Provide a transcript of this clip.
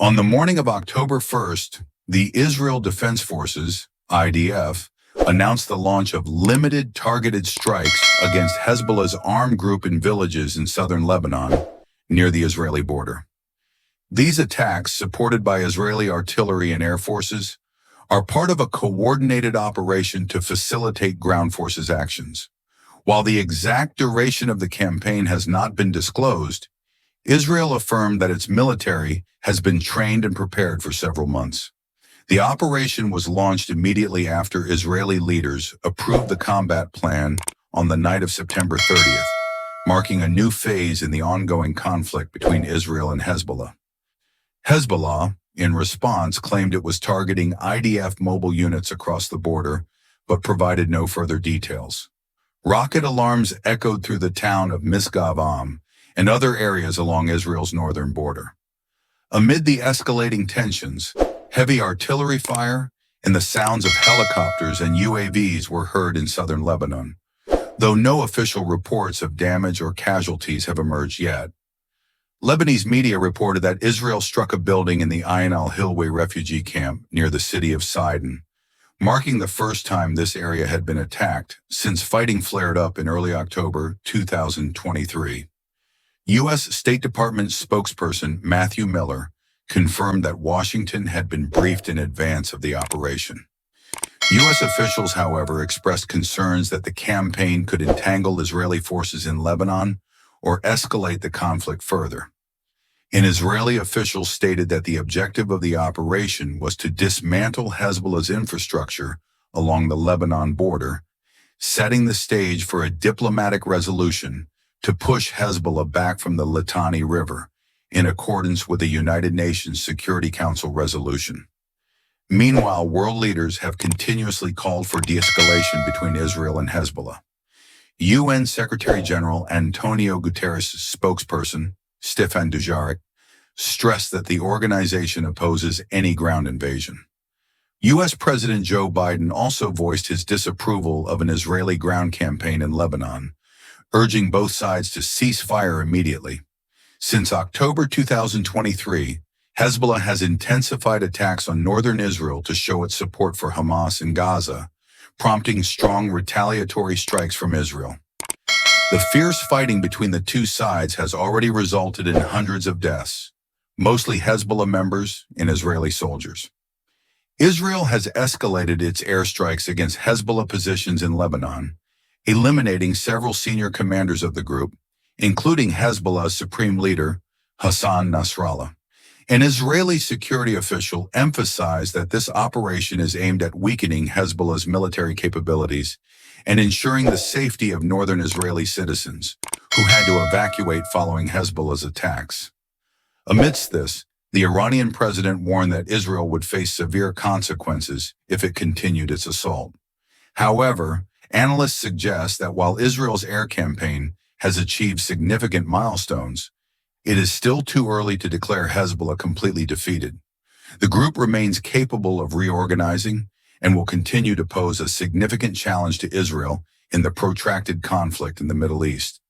On the morning of October 1st, the Israel Defense Forces, IDF, announced the launch of limited targeted strikes against Hezbollah's armed group in villages in southern Lebanon, near the Israeli border. These attacks, supported by Israeli artillery and air forces, are part of a coordinated operation to facilitate ground forces actions. While the exact duration of the campaign has not been disclosed, Israel affirmed that its military has been trained and prepared for several months. The operation was launched immediately after Israeli leaders approved the combat plan on the night of September 30th, marking a new phase in the ongoing conflict between Israel and Hezbollah. Hezbollah, in response, claimed it was targeting IDF mobile units across the border, but provided no further details. Rocket alarms echoed through the town of Misgav and other areas along Israel's northern border. Amid the escalating tensions, heavy artillery fire and the sounds of helicopters and UAVs were heard in southern Lebanon, though no official reports of damage or casualties have emerged yet. Lebanese media reported that Israel struck a building in the Ain al-Hilwi refugee camp near the city of Sidon, marking the first time this area had been attacked since fighting flared up in early October 2023. U.S. State Department spokesperson Matthew Miller confirmed that Washington had been briefed in advance of the operation. U.S. officials, however, expressed concerns that the campaign could entangle Israeli forces in Lebanon or escalate the conflict further. An Israeli official stated that the objective of the operation was to dismantle Hezbollah's infrastructure along the Lebanon border, setting the stage for a diplomatic resolution to push Hezbollah back from the Litani River, in accordance with the United Nations Security Council resolution. Meanwhile, world leaders have continuously called for de-escalation between Israel and Hezbollah. UN Secretary-General António Guterres' spokesperson, Stefan Dujarric, stressed that the organization opposes any ground invasion. U.S. President Joe Biden also voiced his disapproval of an Israeli ground campaign in Lebanon, urging both sides to cease fire immediately. Since October 2023, Hezbollah has intensified attacks on northern Israel to show its support for Hamas in Gaza, prompting strong retaliatory strikes from Israel. The fierce fighting between the two sides has already resulted in hundreds of deaths, mostly Hezbollah members and Israeli soldiers. Israel has escalated its airstrikes against Hezbollah positions in Lebanon, eliminating several senior commanders of the group, including Hezbollah's supreme leader, Hassan Nasrallah. An Israeli security official emphasized that this operation is aimed at weakening Hezbollah's military capabilities and ensuring the safety of northern Israeli citizens, who had to evacuate following Hezbollah's attacks. Amidst this, the Iranian president warned that Israel would face severe consequences if it continued its assault. However, analysts suggest that while Israel's air campaign has achieved significant milestones, it is still too early to declare Hezbollah completely defeated. The group remains capable of reorganizing and will continue to pose a significant challenge to Israel in the protracted conflict in the Middle East.